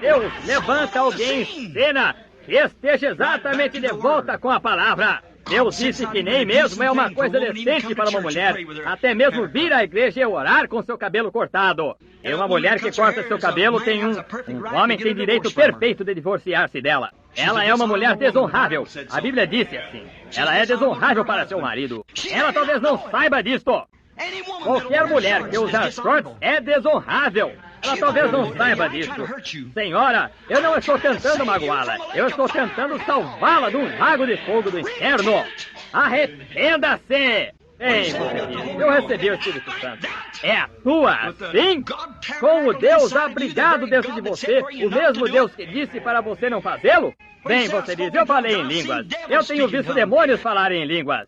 Deus levanta alguém em cena que esteja exatamente de volta com a palavra. Deus disse que nem mesmo é uma coisa decente para uma mulher, até mesmo vir à igreja e orar com seu cabelo cortado. E uma mulher que corta seu cabelo tem um homem tem direito perfeito de divorciar-se dela. Ela é uma mulher desonrável. A Bíblia disse assim. Ela é desonrável para seu marido. Ela talvez não saiba disto. Qualquer mulher que usar shorts é desonrável. Ela talvez não saiba disso. Senhora, eu não estou tentando magoá-la. Eu estou tentando salvá-la de um lago de fogo do inferno. Arrependa-se! Ei, você diz, eu recebi o Espírito Santo. É a tua, sim? Com o Deus abrigado dentro de você, o mesmo Deus que disse para você não fazê-lo? Bem, você diz, eu falei em línguas. Eu tenho visto demônios falarem em línguas.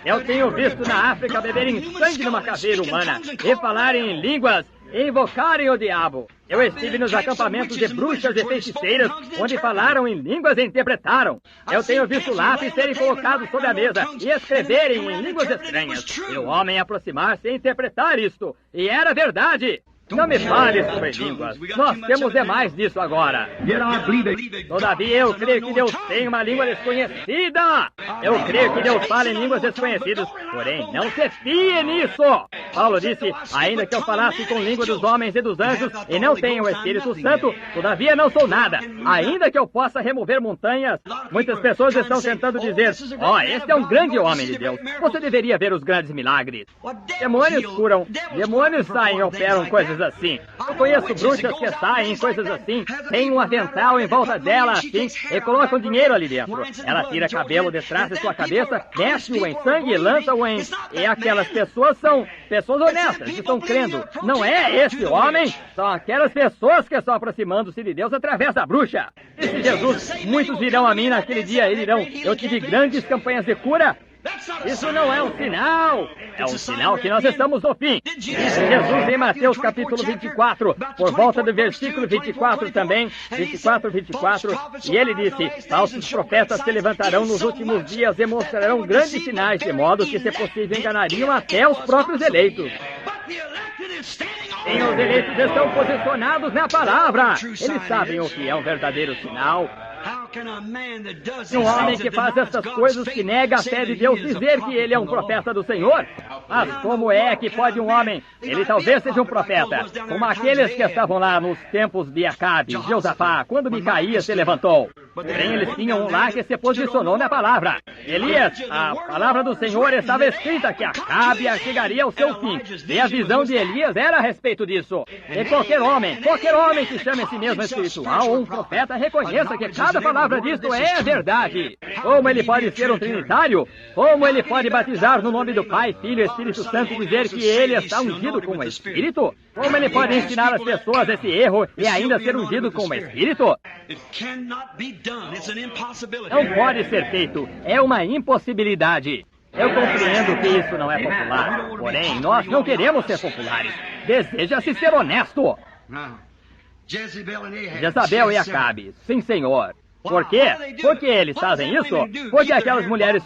Eu tenho visto na África beberem sangue numa caveira humana e falarem em línguas e invocarem o diabo. Eu estive nos acampamentos de bruxas e feiticeiras, onde falaram em línguas e interpretaram. Eu tenho visto lápis serem colocados sobre a mesa e escreverem em línguas estranhas. E o homem aproximar-se e interpretar isto. E era verdade. Não me fale sobre línguas. Nós temos demais disso agora. Todavia, eu creio que Deus tem uma língua desconhecida. Eu creio que Deus fala em línguas desconhecidas. Porém, não se fie nisso. Paulo disse, ainda que eu falasse com língua dos homens e dos anjos e não tenha o Espírito Santo, todavia não sou nada. Ainda que eu possa remover montanhas. Muitas pessoas estão tentando dizer, este é um grande homem de Deus. Você deveria ver os grandes milagres. Demônios curam, demônios saem e operam coisas assim. Eu conheço bruxas que saem em coisas assim, tem um avental em volta dela assim, e colocam dinheiro ali dentro. Ela tira cabelo de trás de sua cabeça, mexe-o em sangue e lança-o em... E aquelas pessoas são pessoas honestas, que estão crendo. Não é esse homem, são aquelas pessoas que estão aproximando-se de Deus através da bruxa. Disse Jesus, muitos virão a mim naquele dia e dirão, eu tive grandes campanhas de cura. Isso não é um sinal. É um sinal que nós estamos no fim. Disse Jesus em Mateus capítulo 24, por volta do versículo 24 também, 24, e ele disse, falsos profetas se levantarão nos últimos dias e mostrarão grandes sinais, de modo que, se possível, enganariam até os próprios eleitos. E os eleitos estão posicionados na palavra. Eles sabem o que é um verdadeiro sinal. Um homem que faz essas coisas, que nega a fé de Deus, dizer que ele é um profeta do Senhor? Mas como é que pode um homem, ele talvez seja um profeta, como aqueles que estavam lá nos tempos de Acabe, de Josafá, quando Micaías se levantou? Porém, eles tinham um lá que se posicionou na palavra. Elias, a palavra do Senhor estava escrita que Acabe chegaria ao seu fim. E a visão de Elias era a respeito disso. E qualquer homem que chame a si mesmo espiritual ou um profeta, reconheça que cada palavra disso é verdade. Como ele pode ser um trinitário? Como ele pode batizar no nome do Pai, Filho e Espírito Santo e dizer que ele está ungido com o Espírito? Como ele pode ensinar as pessoas esse erro e ainda ser ungido com o Espírito? Não pode ser feito. É uma impossibilidade. Eu compreendo que isso não é popular. Porém, nós não queremos ser populares. Deseja-se ser honesto. Jezabel e Acabe. Sim, senhor. Por quê? Por que eles fazem isso? Porque aquelas mulheres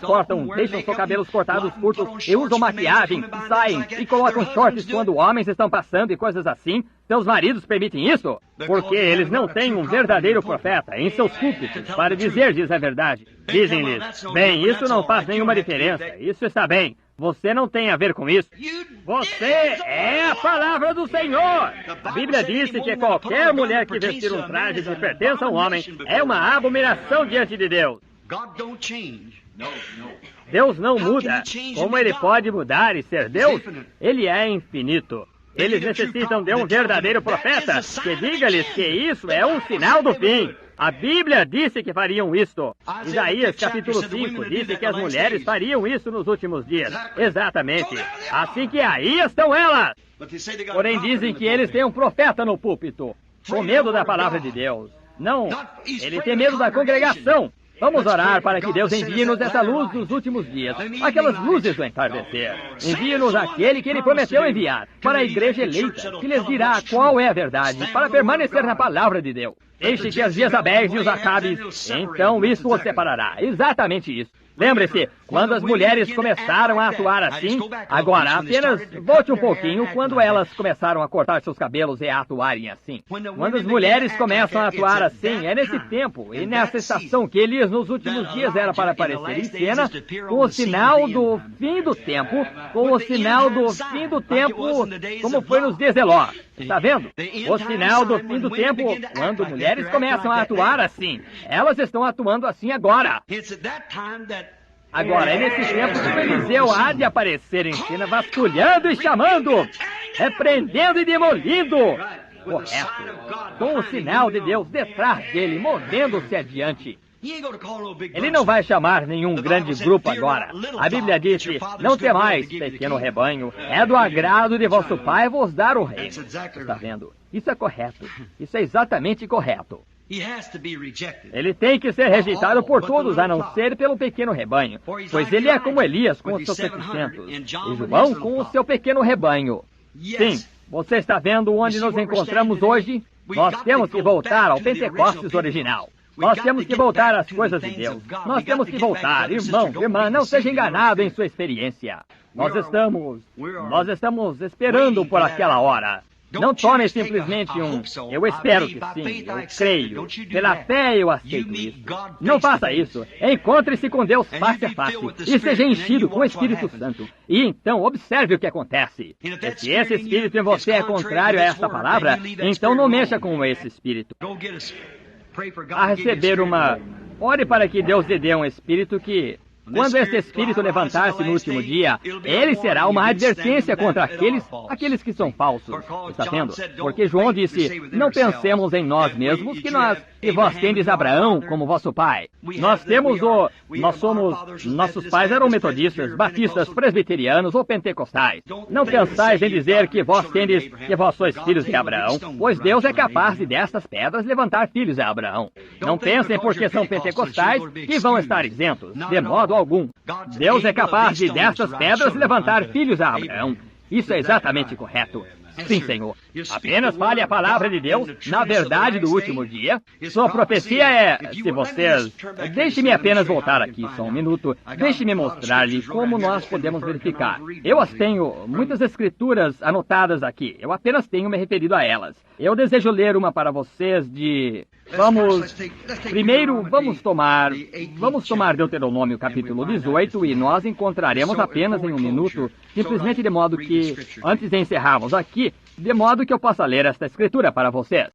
deixam seus cabelos cortados curtos e usam maquiagem, saem e colocam shorts quando homens estão passando e coisas assim. Seus maridos permitem isso? Porque eles não têm um verdadeiro profeta em seus púlpitos para dizer-lhes a verdade. Dizem-lhes, bem, isso não faz nenhuma diferença, isso está bem. Você não tem a ver com isso. Você é a palavra do Senhor. A Bíblia disse que qualquer mulher que vestir um traje que pertence a um homem é uma abominação diante de Deus. Deus não muda. Como ele pode mudar e ser Deus? Ele é infinito. Eles necessitam de um verdadeiro profeta que diga-lhes que isso é um sinal do fim. A Bíblia disse que fariam isto. Isaías capítulo 5 disse que as mulheres fariam isso nos últimos dias. Exatamente. Assim que aí estão elas. Porém dizem que eles têm um profeta no púlpito, com medo da palavra de Deus. Não, ele tem medo da congregação. Vamos orar para que Deus envie-nos essa luz dos últimos dias, aquelas luzes do entardecer. Envie-nos aquele que ele prometeu enviar, para a igreja eleita, que lhes dirá qual é a verdade, para permanecer na palavra de Deus. Deixe que as Jezabéis e os Acabes, então isso os separará. Exatamente isso. Lembre-se, Quando as mulheres começaram a atuar assim, agora apenas volte um pouquinho quando elas começaram a cortar seus cabelos e a atuarem assim. Quando as mulheres começam a atuar assim, é nesse tempo e nessa estação que Elias nos últimos dias era para aparecer em cena com o sinal do fim do tempo, com o sinal do fim do tempo, como foi nos dias de Ló. Está vendo? O sinal do fim do tempo, quando mulheres começam a atuar assim, elas estão atuando assim agora. Agora, é nesse tempo que o Eliseu há de aparecer em cena, vasculhando e chamando, repreendendo e demolindo. Correto. Com o sinal de Deus detrás dele, movendo-se adiante. Ele não vai chamar nenhum grande grupo agora. A Bíblia disse, não temais, pequeno rebanho, é do agrado de vosso Pai vos dar o reino. Está vendo? Isso é correto. Isso é exatamente correto. Ele tem que ser rejeitado por todos, a não ser pelo pequeno rebanho, pois ele é como Elias com os seus 700, e João com o seu pequeno rebanho. Sim, você está vendo onde nos encontramos hoje? Nós temos que voltar ao Pentecostes original. Nós temos que voltar às coisas de Deus. Nós temos que voltar. Irmão, irmã, não seja enganado em sua experiência. Nós estamos esperando por aquela hora. Não tome simplesmente eu espero que sim, eu creio, pela fé eu aceito isso. Não faça isso. Encontre-se com Deus face a face e seja enchido com o Espírito Santo. E então observe o que acontece. E se esse Espírito em você é contrário a esta palavra, então não mexa com esse Espírito. A receber ore para que Deus lhe dê um Espírito que, quando esse Espírito levantar-se no último dia, ele será uma advertência contra aqueles que são falsos. Está vendo? Porque João disse, não pensemos em nós mesmos que vós tendes Abraão como vosso pai. Nossos pais eram metodistas, batistas, presbiterianos ou pentecostais. Não pensais em dizer que vós sois filhos de Abraão, pois Deus é capaz de destas pedras levantar filhos de Abraão. Não pensem porque são pentecostais que vão estar isentos, de modo algum. Deus é capaz de destas pedras levantar filhos a Abraão. Isso é exatamente correto. Sim, Senhor. Apenas fale a palavra de Deus na verdade do último dia. Sua profecia é, se vocês... Deixe-me apenas voltar aqui só um minuto. Deixe-me mostrar-lhe como nós podemos verificar. Eu as tenho muitas escrituras anotadas aqui. Eu apenas tenho me referido a elas. Eu desejo ler uma para vocês de... Primeiro, vamos tomar Deuteronômio capítulo 18 e nós encontraremos apenas em um minuto, simplesmente de modo que, antes de encerrarmos aqui, de modo que eu possa ler esta escritura para vocês.